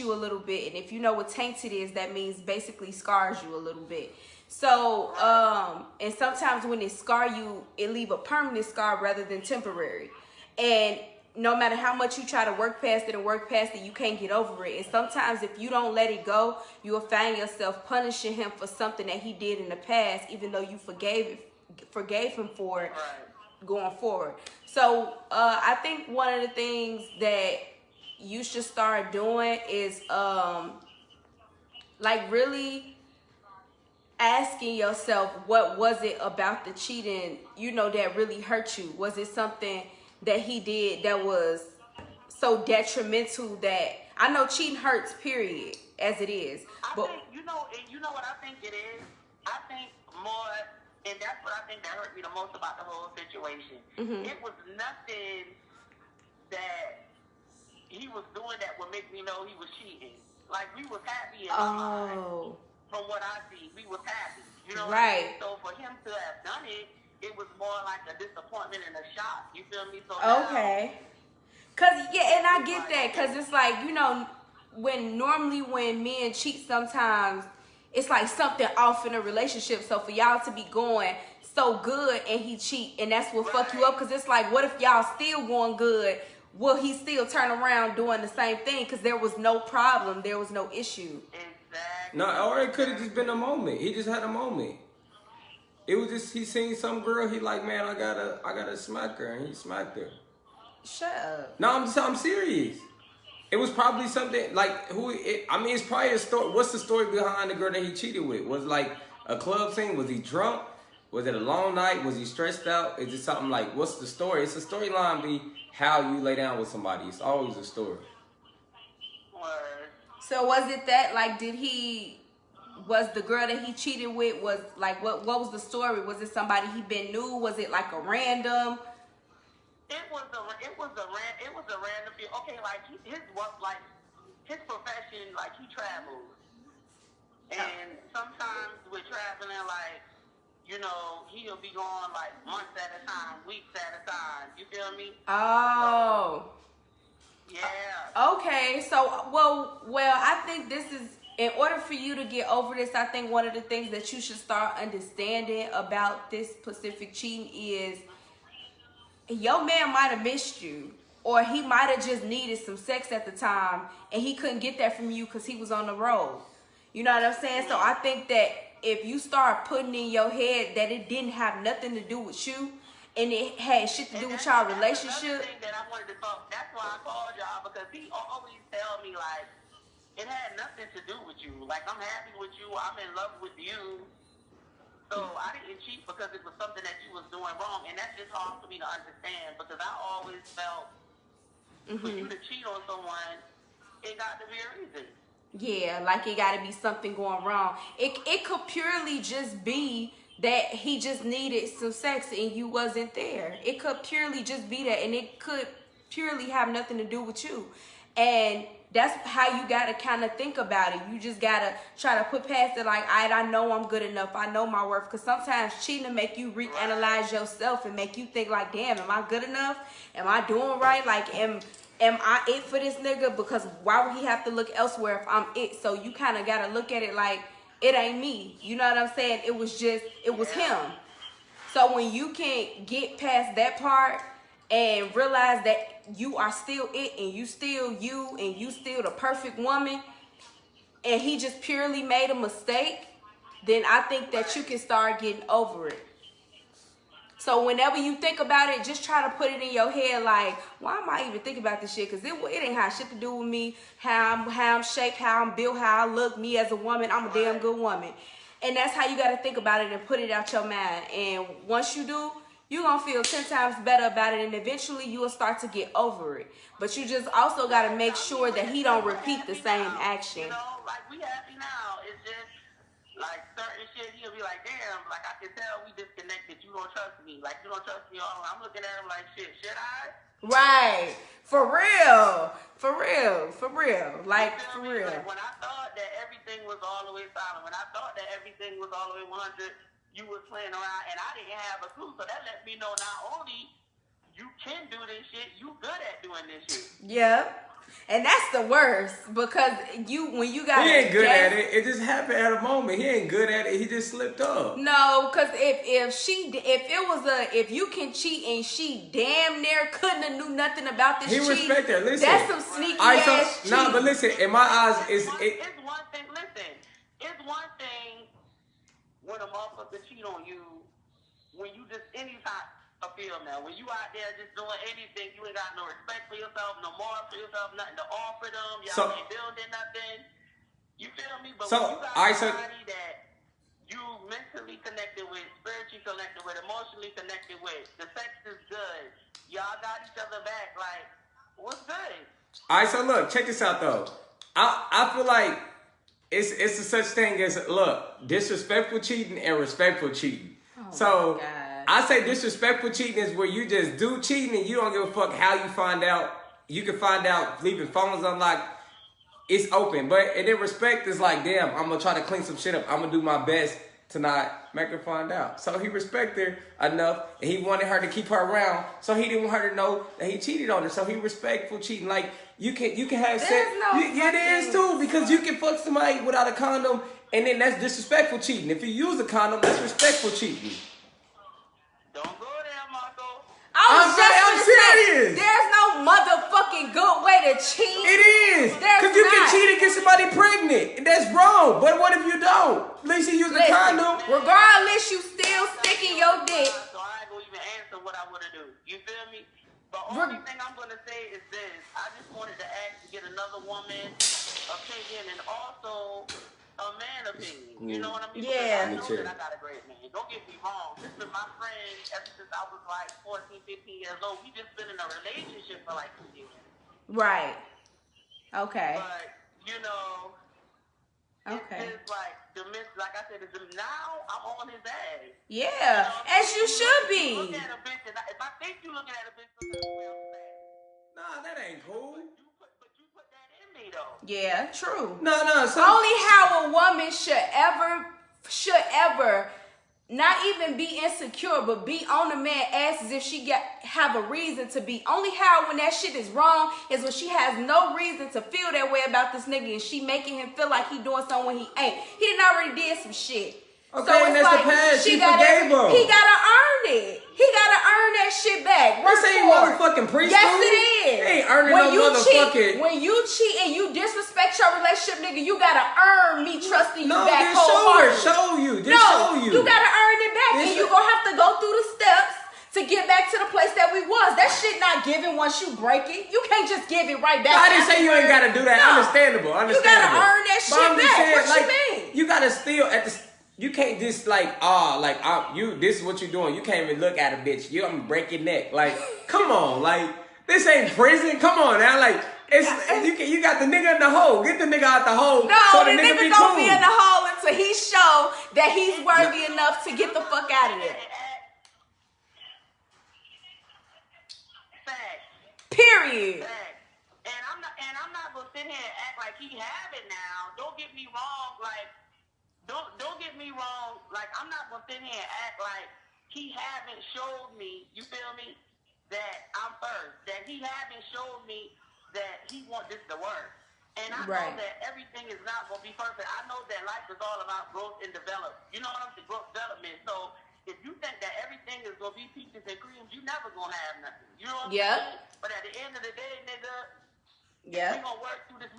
you a little bit, and if you know what tainted is, that means basically scars you a little bit. So and sometimes when it scar you, it leave a permanent scar rather than temporary. And no matter how much you try to work past it, you can't get over it. And sometimes if you don't let it go, you will find yourself punishing him for something that he did in the past, even though you forgave him for it going forward. So I think one of the things that you should start doing is like really asking yourself, what was it about the cheating, that really hurt you? Was it something that he did that was so detrimental that, I know cheating hurts, period, as it is. I think, you know what I think it is? I think more, and that's what I think that hurt me the most about the whole situation. It was nothing that he was doing that would make me know he was cheating. Like, we was happy in my mind. From what I see, we was happy. You know what I mean? So for him to have done it, it was more like a disappointment and a shock. You feel me? So okay. And I get that, because it's like, when men cheat, sometimes it's like something off in a relationship. So for y'all to be going so good and he cheat, and that's what fuck you up, because it's like, what if y'all still going good? Will he still turn around doing the same thing? Because there was no problem, there was no issue. Exactly. No, or it could have just been a moment. He just had a moment. It was just, he seen some girl, he like, man, I gotta smack her, and he smacked her. Shut up. No, I'm serious. It was probably something like it's probably a story. What's the story behind the girl that he cheated with? Was it like a club scene? Was he drunk? Was it a long night? Was he stressed out? Is it something like, what's the story? It's a storyline be how you lay down with somebody. It's always a story. So was it that, like, was the girl that he cheated with, was like, what was the story? Was it somebody he been knew? Was it like a random? It was a random. Okay, like his work, like his profession, like he travels, and sometimes with traveling, like, he'll be gone like months at a time, weeks at a time. You feel me? Oh. So, yeah. Okay, so well, I think this is, in order for you to get over this, I think one of the things that you should start understanding about this specific cheating is, your man might have missed you, or he might have just needed some sex at the time, and he couldn't get that from you because he was on the road. You know what I'm saying? So I think that if you start putting in your head that it didn't have nothing to do with you, and it had shit to do with y'all relationship. That's thing that I wanted to talk. That's why I called y'all, because he always tell me, like, it had nothing to do with you. Like, I'm happy with you. I'm in love with you. So I didn't cheat because it was something that you was doing wrong, and that's just hard for me to understand, because I always felt for you to cheat on someone, it got to be a reason. Yeah, like it got to be something going wrong. It could purely just be that he just needed some sex and you wasn't there. It could purely just be that, and it could purely have nothing to do with you. And that's how you got to kind of think about it. You just got to try to put past it, like, I know I'm good enough. I know my worth. Because sometimes cheating will make you reanalyze yourself and make you think, like, damn, am I good enough? Am I doing right? Like, am I it for this nigga? Because why would he have to look elsewhere if I'm it? So you kind of got to look at it like, it ain't me. You know what I'm saying? It was him. So when you can get past that part and realize that you are still it, and you still you, and you still the perfect woman, and he just purely made a mistake, then I think that you can start getting over it. So whenever you think about it, just try to put it in your head like, why am I even thinking about this shit? Because it ain't have shit to do with me, how I'm shaped, how I'm built, how I look, me as a woman. I'm a damn good woman. And that's how you got to think about it and put it out your mind. And once you do, you're going to feel 10 times better about it, and eventually you will start to get over it. But you just also got to make sure that he don't repeat the same action. Like, we happy now. It's just, like, certain shit, he'll be like, damn, like, I can tell we disconnected. You don't trust me. Like, you don't trust me all. I'm looking at him like, shit, should I? Right. For real. For real. For real. Like, for real. Like, when I thought that everything was all the way silent, when I thought that everything was all the way 100, you was playing around, and I didn't have a clue. So that let me know not only you can do this shit, you good at doing this shit. Yeah. And that's the worst because when you got He ain't good at it. It just happened at a moment. He ain't good at it. He just slipped up. No, because if you can cheat and she damn near couldn't have knew nothing about this He cheat, respect her. Listen, that's some sneaky ass cheat. No, but listen, in my eyes, it's one thing. Listen, it's one thing when a motherfucker cheat on you when you just anytime. I feel now when you out there just doing anything, you ain't got no respect for yourself, no moral for yourself, nothing to offer them. Y'all ain't building nothing. You feel me? But when you got somebody that you mentally connected with, spiritually connected with, emotionally connected with, the sex is good. Y'all got each other back. Like, what's good? All right, so look, check this out though. I feel like it's a such thing as disrespectful cheating and respectful cheating. So I say disrespectful cheating is where you just do cheating and you don't give a fuck how you find out. You can find out leaving phones unlocked. It's open. And then respect is like, damn, I'm going to try to clean some shit up. I'm going to do my best to not make her find out. So he respected her enough and he wanted her to keep her around. So he didn't want her to know that he cheated on her. So he respectful cheating. Like you can have sex. Yeah, it is too, because you can fuck somebody without a condom and then that's disrespectful cheating. If you use a condom, that's respectful cheating. Don't go there, Marco. I'm serious. There's no motherfucking good way to cheat. It is. Because you can cheat and get somebody pregnant. That's wrong. But what if you don't? At least you use a condom. Regardless, you still sticking your dick. So I ain't going to even answer what I want to do. You feel me? The only thing I'm going to say is this. I just wanted to ask to get another woman's opinion and also a man opinion. You know what I mean? Yeah. Because I know that I got a great man. Don't get me wrong. This is my friend ever since I was like 14, 15 years old. We just been in a relationship for like 2 years. Right. Okay. But, you know, it's like, like I said, now I'm on his ass. Yeah. You know, as you should be. Look at a bitch, and if I think you looking at a bitch, Nah, that ain't cool. But you put that in me, though. Yeah, true. No. Only how a woman should ever not even be insecure, but be on the man ass as if she have a reason to be. Only how when that shit is wrong is when she has no reason to feel that way about this nigga and she making him feel like he doing something when he ain't. He done already did some shit. Okay, so and that's like, the past. She forgave him. He gotta earn it. He gotta earn that shit back. This ain't motherfucking preschool. Yes, it is. He ain't earning no motherfucking. When you cheat and you disrespect your relationship, nigga, you gotta earn me trusting you back wholeheartedly. Show you. You gotta earn it back, and you gonna have to go through the steps to get back to the place that we was. That shit not given once you break it. You can't just give it right back. I didn't say you ain't gotta do that. No. Understandable. You gotta earn that shit back. What you mean? You gotta still you can't just this is what you're doing. You can't even look at a bitch. I'm gonna break your neck. Like, come on, like this ain't prison. Come on now, like you got the nigga in the hole. Get the nigga out the hole. No, so the nigga gonna cool. be in the hole until he show that he's worthy enough to get the fuck out of there. Period. And I'm not gonna sit here and act like he have it now. Don't get me wrong, like. Don't get me wrong. Like, I'm not gonna sit here and act like he haven't showed me. You feel me? That I'm first. That he haven't showed me that he want this to work. And I know that everything is not gonna be perfect. I know that life is all about growth and development. You know what I'm saying? Growth development. So if you think that everything is gonna be peaches and creams, you never gonna have nothing. You know what I'm saying? But at the end of the day, nigga. Yeah. We're gonna work through this,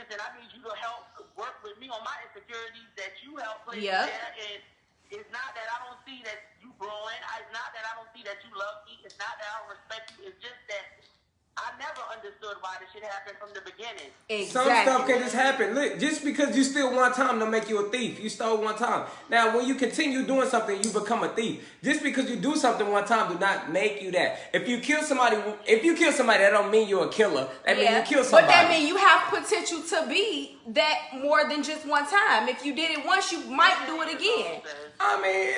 and I need you to help work with me on my insecurities that you help place there. And it's not that I don't see that you growing. It's not that I don't see that you love me. It's not that I don't respect you. It's just that I never understood why this shit happened from the beginning. Exactly. Some stuff can just happen. Look, just because you steal one time don't make you a thief. You stole one time. Now, when you continue doing something, you become a thief. Just because you do something one time do not make you that. If you kill somebody, that don't mean you're a killer. That means you kill somebody. But that means you have potential to be that more than just one time. If you did it once, you might do it again. I mean,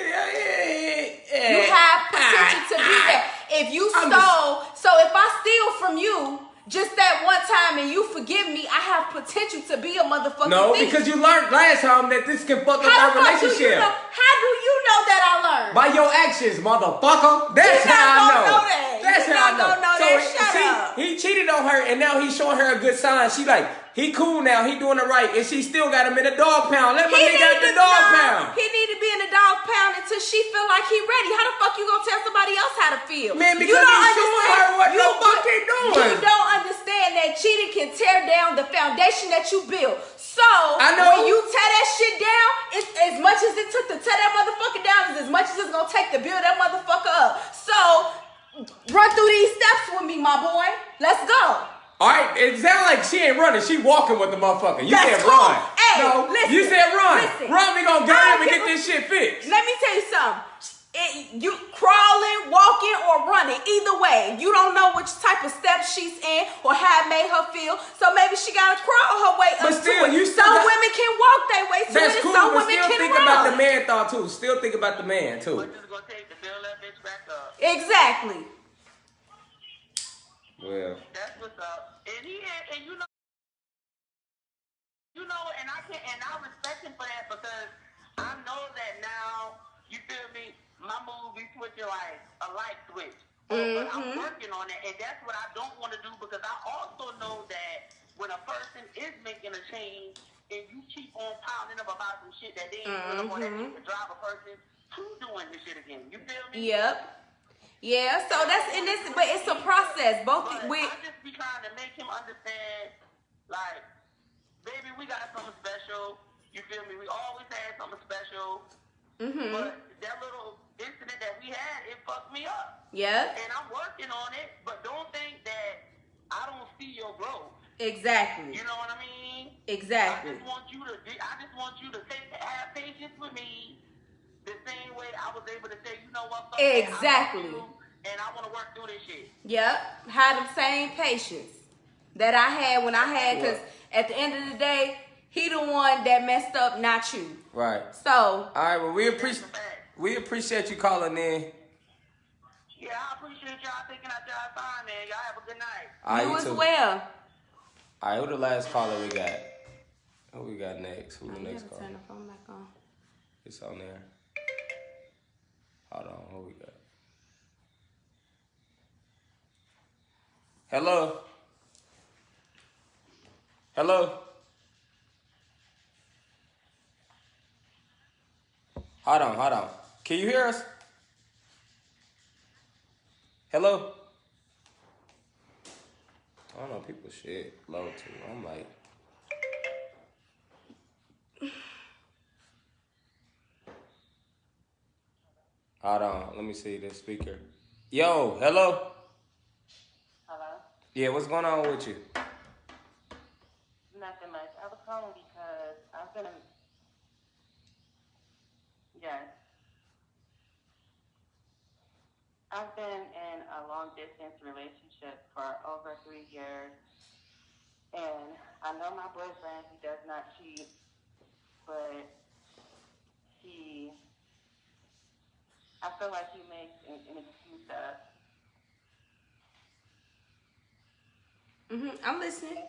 you have potential to be that. If you stole, so if I steal from you just that one time and you forgive me, I have potential to be a motherfucking thief. Because you learned last time that this can fuck up our relationship. How do you know that I learned? By your actions, motherfucker. That's how I know. That's You how I not know. gonna know So that. Shut up. he cheated on her, and now he's showing her a good sign. She like, he cool now, he doing it right, and she still got him in the dog pound. Let my nigga out the dog pound. He need to be in the dog pound until she feel like he ready. How the fuck you gonna tell somebody else how to feel? Man, because he's showing her what the fuck he doing. You don't understand that cheating can tear down the foundation that you built. So I know. when you tear that shit down, it's as much as it took to tear that motherfucker down is as much as it's gonna take to build that motherfucker up. So run through these steps with me, my boy. Let's go. All right, it sounds like she ain't running. She walking with the motherfucker. You That's said cool. run. Hey, no, listen, you said run. listen. Run, we gonna get him and get this shit fixed. Let me tell you something. You crawling, walking, or running, either way, you don't know which type of steps she's in or how it made her feel. So maybe she gotta crawl her way up still, to it. you still Some got, women can walk their way to that's it, cool, and some but women still can think run. about the man thought too. Still think about the man too. What is it gonna take to build that bitch back up? Exactly. Well, that's what's up. And and I respect him for that because I know that now. You feel me? My move be switching like a light switch. But I'm working on it, and that's what I don't want to do because I also know that when a person is making a change and you keep on pounding them about some shit that they ain't doing no more, that shit to drive a person to doing this shit again. You feel me? Yep. Yeah. So but it's a process. I just be trying to make him understand, like, baby, we got something special. You feel me? We always had something special. But that little incident that we had, it fucked me up. Yeah. And I'm working on it, but don't think that I don't see your growth. Exactly. You know what I mean? Exactly. I just want you to have patience with me the same way I was able to say, you know what, fuck exactly. that, I love you, and I want to work through this shit. Yep. Have the same patience that I had when I had, because at the end of the day, he the one that messed up, not you. right. So. All right, well, we appreciate you calling in. Yeah, I appreciate y'all taking out y'all time, man. Y'all have a good night. You as well. All right, who the last caller we got? Who we got next? Who the next caller? Turn the phone back on. It's on there. Hold on, who we got? Hello? Hello? Hold on. Can you hear us? Hello? I don't know, people shit low too. I'm like... Hold on, let me see the speaker. Yo, hello? Hello? Yeah, what's going on with you? Nothing much. I was calling because I've been in a long distance relationship for over 3 years, and I know my boyfriend, he does not cheat, but I feel like he makes an excuse up. I'm listening.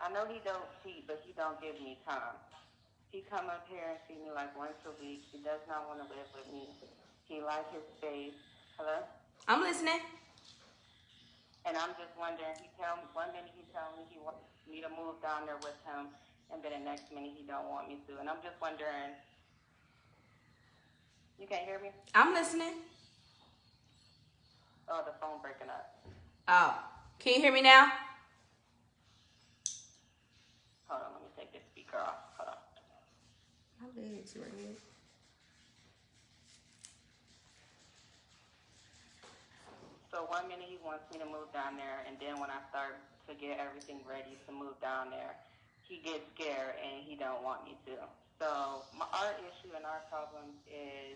I know he don't cheat, but he don't give me time. He come up here and see me like once a week. He does not want to live with me. He like his space. Hello? I'm listening. And I'm just wondering, one minute he tell me he wants me to move down there with him, and then the next minute he don't want me to. And I'm just wondering, you can't hear me? I'm listening. Oh, the phone breaking up. Oh, can you hear me now? Hold on, let me take this speaker off. Hold on. My legs red. So one minute he wants me to move down there, and then when I start to get everything ready to move down there, he gets scared and he don't want me to. So our issue and our problem is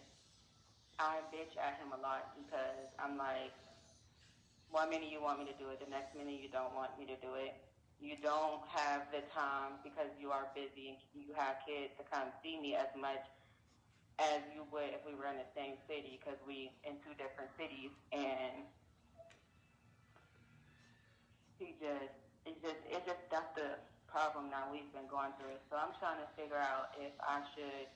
I bitch at him a lot because I'm like, one minute you want me to do it, the next minute you don't want me to do it. You don't have the time because you are busy and you have kids to come see me as much as you would if we were in the same city, because we in two different cities. And it's just that's the problem now we've been going through. So I'm trying to figure out if I should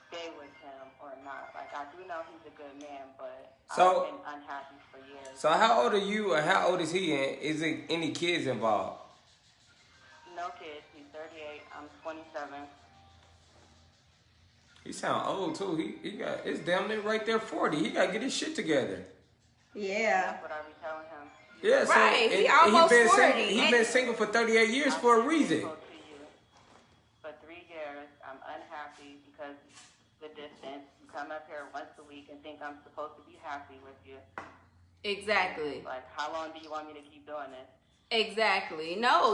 stay with him or not. Like, I do know he's a good man, but I've So, been unhappy for years. so how old are you, or how old is he, and is it any kids involved? No kids. He's 38. I'm 27. He sound old too. He got it's damn near right there 40. He gotta get his shit together. Yeah. That's what I be telling him. Yeah, so Right, he almost 40. He been single for 38 years for a reason. I've been to you for 3 years. I'm unhappy because the distance. You come up here once a week and think I'm supposed to be happy with you. Exactly. Like, how long do you want me to keep doing this? Exactly. No,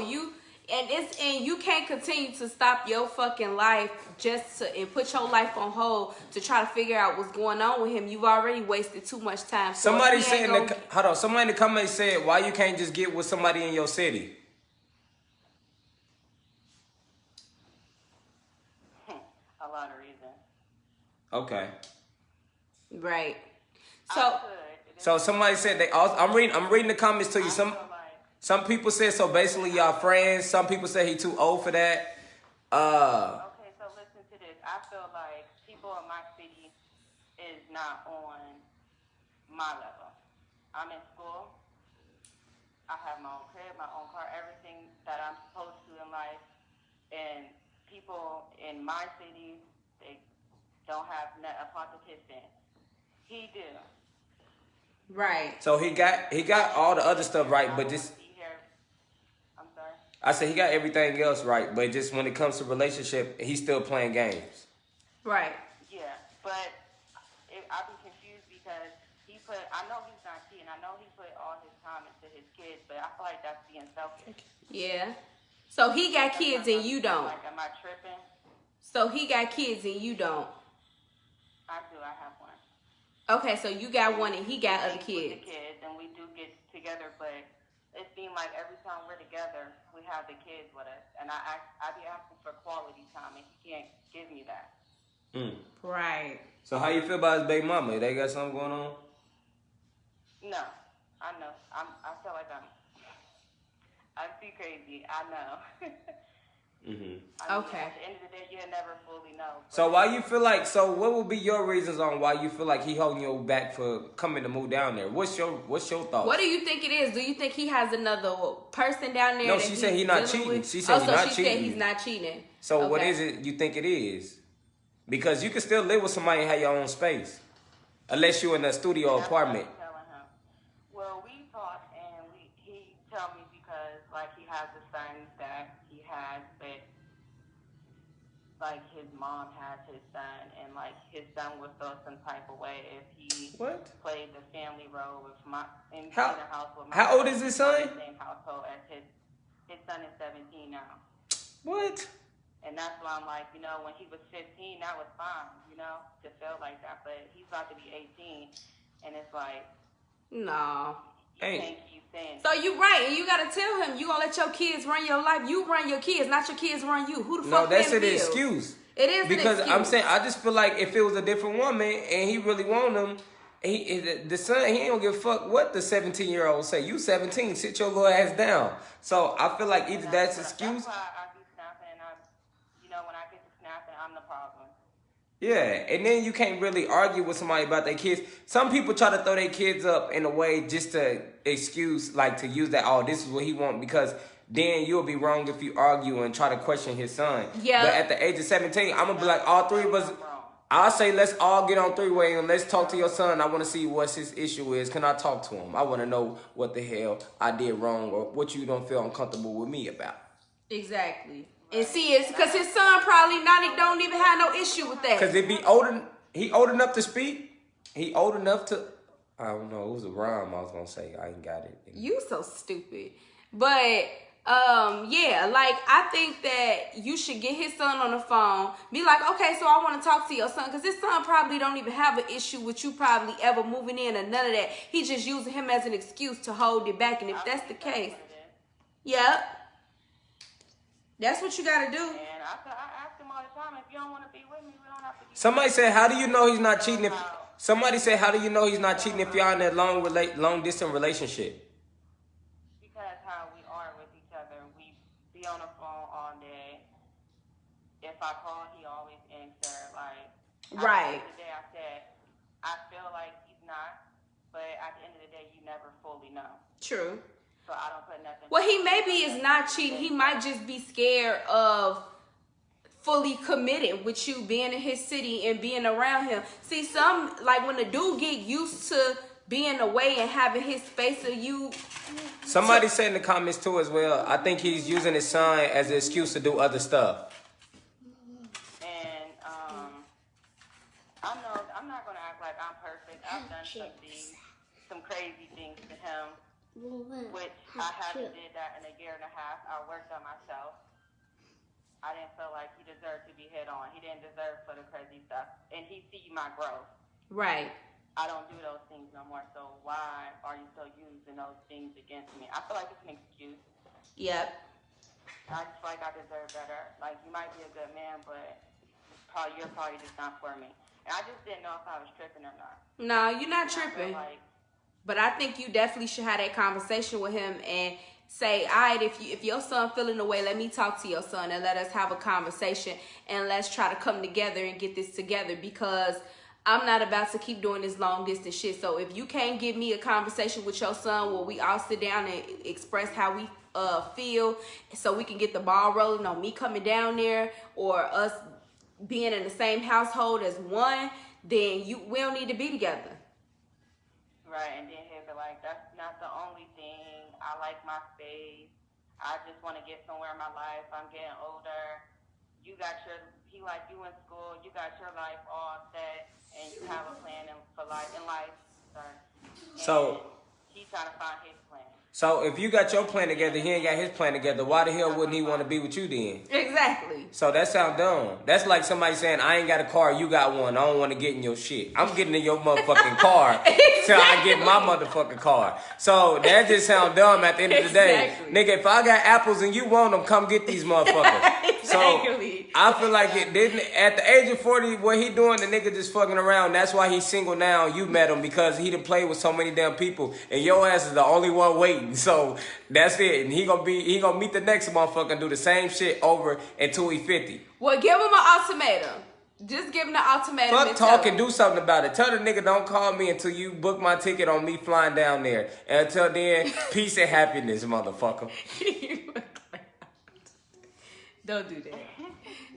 and you can't continue to stop your fucking life and put your life on hold to try to figure out what's going on with him. You've already wasted too much time. So Somebody said hold on. Somebody in the comments said, why you can't just get with somebody in your city? A lot of reasons. Okay. Right. So somebody said I'm reading the comments to you. Some people said, so basically y'all friends. Some people say he too old for that. Okay, so listen to this. I feel like people in my city is not on my level. I'm in school. I have my own crib, my own car, everything that I'm supposed to in life. And people in my city, they don't have a participant. He do. Right. So he got all the other stuff right, but just I'm sorry. I said he got everything else right, but just when it comes to relationship, he's still playing games. Right. Yeah, but I be confused because I know he's not cheating. I know he put all his time into his kids, but I feel like that's being selfish. Yeah. So he got kids and you don't. Like, am I tripping? So he got kids and you don't. I do. I have one. Okay, so you got one and he got other kids. With the kids, and we do get together, but it seems like every time we're together, we have the kids with us, and I be asking for quality time, and he can't give me that. Right. So how you feel about his baby mama? They got something going on? No, I know. I feel like I'm too crazy. I know. Okay. At the end of the day, you'll never fully know. So why you feel like? So what would be your reasons on why you feel like he holding you back for coming to move down there? What's your thoughts? What do you think it is? Do you think he has another person down there? No, she said he's not cheating. She said he's not cheating. Said he's not cheating. So okay. What is it you think it is? Because you can still live with somebody and have your own space, unless you're in a studio apartment. Well, we talked, and he tell me because like he has a son that he has, but like his mom has his son, and like his son would feel some type of way if he played the family role with in the house with my. How old is his son? Same household as his son is 17 now. What? And that's why I'm like, when he was 15, that was fine, to feel like that. But he's about to be 18, and it's like, no. You can't keep saying. So you right, and you gotta tell him you gonna let your kids run your life. You run your kids, not your kids run you. Who the fuck? No, that's an excuse. It is because an excuse. I'm saying I just feel like if it was a different woman and he really want him, the son he ain't gonna give a fuck what the 17-year-old say. You 17, sit your little ass down. So I feel like either that's an excuse. That's why I be snapping, and when I get to snapping, I'm the problem. Yeah, and then you can't really argue with somebody about their kids. Some people try to throw their kids up in a way just to excuse, like to use that, this is what he want, because then you'll be wrong if you argue and try to question his son. Yeah. But at the age of 17, I'm going to be like, all three of us, I'll say let's all get on three-way and let's talk to your son. I want to see what his issue is. Can I talk to him? I want to know what the hell I did wrong or what you don't feel uncomfortable with me about. Exactly. And see, it's because his son probably don't even have no issue with that. Because he old enough to speak. He old enough to, I don't know, it was a rhyme I was going to say. I ain't got it. You so stupid. But, yeah, like, I think that you should get his son on the phone. Be like, okay, so I want to talk to your son. Because his son probably don't even have an issue with you probably ever moving in or none of that. He's just using him as an excuse to hold it back. And if that's the case, yep. That's what you gotta do. And I ask him all the time, if you don't want to be with me, we don't have to be. Somebody said, how do you know he's not cheating? Somebody said, how do you know he's not cheating if y'all in a long distance relationship? Because how we are with each other, we be on the phone all day. If I call, he always answer. Like, Right. At the end of the day, I said, I feel like he's not, but at the end of the day, you never fully know. True. So I don't put nothing. Well, he maybe is not cheating. He might just be scared of fully committed with you being in his city and being around him. See, some, like when the dude get used to being away and having his space of you. Somebody said in the comments too as well, I think he's using his son as an excuse to do other stuff. And I'm not gonna act like I'm perfect. I've done some things, some crazy things to him, which I haven't did that in a year and a half. I worked on myself. I didn't feel like he deserved to be hit on. He didn't deserve for the crazy stuff. And he see my growth. Right. I don't do those things no more. So why are you still using those things against me? I feel like it's an excuse. Yep. I just feel like I deserve better. Like, you might be a good man, but you're probably just not for me. And I just didn't know if I was tripping or not. No, you're not tripping. But I think you definitely should have that conversation with him and say, all right, if your son feeling the way, let me talk to your son and let us have a conversation and let's try to come together and get this together, because I'm not about to keep doing this long distance shit. So if you can't give me a conversation with your son where we all sit down and express how we feel, so we can get the ball rolling on me coming down there or us being in the same household as one, then we don't need to be together. Right, and then he'll be like, that's not the only thing. I like my space. I just want to get somewhere in my life. I'm getting older. He like you in school. You got your life all set, and you have a plan for life. So he's trying to find his plan. So if you got your plan together, he ain't got his plan together, why the hell wouldn't he want to be with you then? Exactly. So that sounds dumb. That's like somebody saying, I ain't got a car, you got one. I don't want to get in your shit. I'm getting in your motherfucking car till I get my motherfucking car. So that just sounds dumb at the end of the day. Exactly. Nigga, if I got apples and you want them, come get these motherfuckers. Exactly. So I feel like at the age of 40, what he doing, the nigga just fucking around. That's why he's single now. You met him because he done played with so many damn people. And your ass is the only one waiting. So that's it. And he gonna meet the next motherfucker and do the same shit over until he 50. Well, give him an ultimatum. Just give him the ultimatum. Fuck talk and do something about it. Tell the nigga don't call me until you book my ticket on me flying down there. And until then, peace and happiness, motherfucker. Don't do that.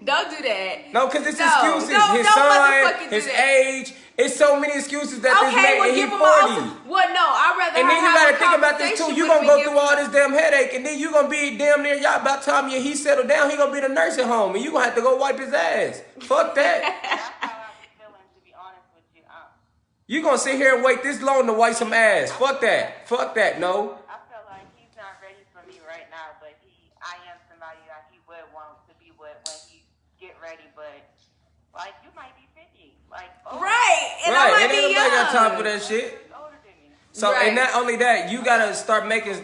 Don't do that. No, because it's excuses. His son, his age. It's so many excuses that this man, and he 40. Well, no, I'd rather. And then you gotta think about this too. You gonna go through all this damn headache, and then you gonna be damn near y'all. By the time he settled down, he gonna be in a nursing home, and you gonna have to go wipe his ass. Fuck that. That's how I was feeling, to be honest with you. You gonna sit here and wait this long to wipe some ass? Fuck that. Fuck that. No. I feel like he's not ready for me right now, but I am somebody that he would want to be with when he get ready. But like, you might be 50, like right, and right, I might and be ain't young. nobody got time for that shit. So right. And not only that, you gotta start making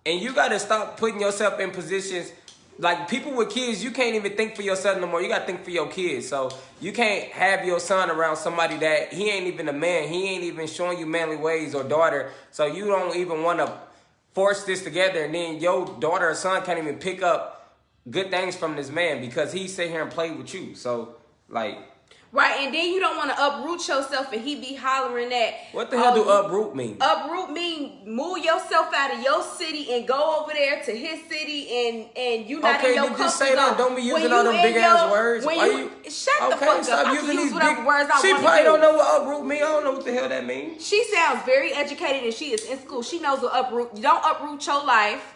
and you gotta stop putting yourself in positions. Like, people with kids, you can't even think for yourself no more. You gotta think for your kids. So you can't have your son around somebody that he ain't even a man. He ain't even showing you manly ways, or daughter. So you don't even want to force this together. And then your daughter or son can't even pick up good things from this man because he sit here and play with you. So, like... Right, and then you don't want to uproot yourself and he be hollering at... What the hell do uproot mean? Uproot mean move yourself out of your city and go over there to his city and you not in your comfort zone. Okay, just say that. Don't be using all them big-ass words. Shut the fuck up. Stop using these big words. She probably don't know what uproot mean. I don't know what the hell that means. She sounds very educated and she is in school. She knows what uproot... You don't uproot your life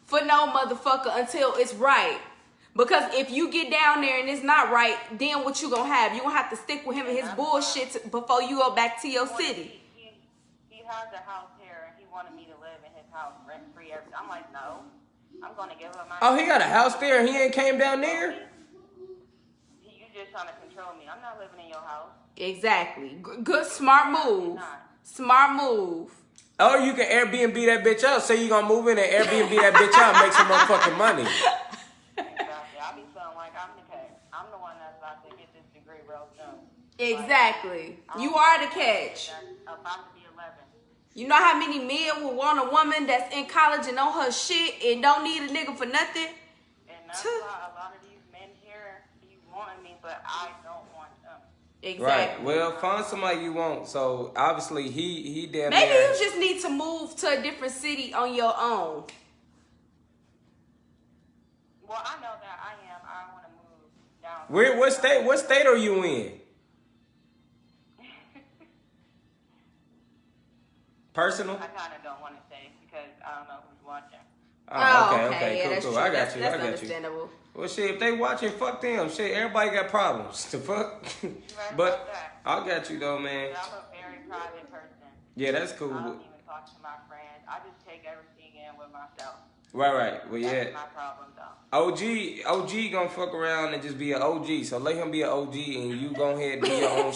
for no motherfucker until it's right. Because if you get down there and it's not right, then what you gonna have? You gonna have to stick with him and his bullshit before you go back to your city. He has a house here and he wanted me to live in his house rent free. I'm like, no, I'm gonna give him my. Oh, he got a house there and he ain't came down there? You just trying to control me. I'm not living in your house. Exactly. Good, smart move. Smart move. Or you can Airbnb that bitch out. Say you gonna move in and Airbnb that bitch out and make some motherfucking money. Exactly. You are the catch. About to be 11. You know how many men will want a woman that's in college and on her shit and don't need a nigga for nothing? And that's why a lot of these men here, you wanting me, but I don't want him. Exactly. Right. Well, find somebody you want. So obviously he damn Maybe near. you just need to move to a different city on your own. Well, I know that I am. I want to move down. Where? What state? What state are you in? Personal. I kind of don't want to say because I don't know who's watching. Oh, Yeah, okay, that's cool. true. I got That's you. I got you. understandable. Well, shit, if they watching, fuck them. Shit, everybody got problems. The fuck. Right But about that. I got you though, man. But I'm a very private person. Yeah, that's cool. I don't even talk to my friends. I just take everything in with myself. Right. Well, yeah. That's my problem, though. OG gonna fuck around and just be an OG. So let him be an OG and you go ahead and do your own shit.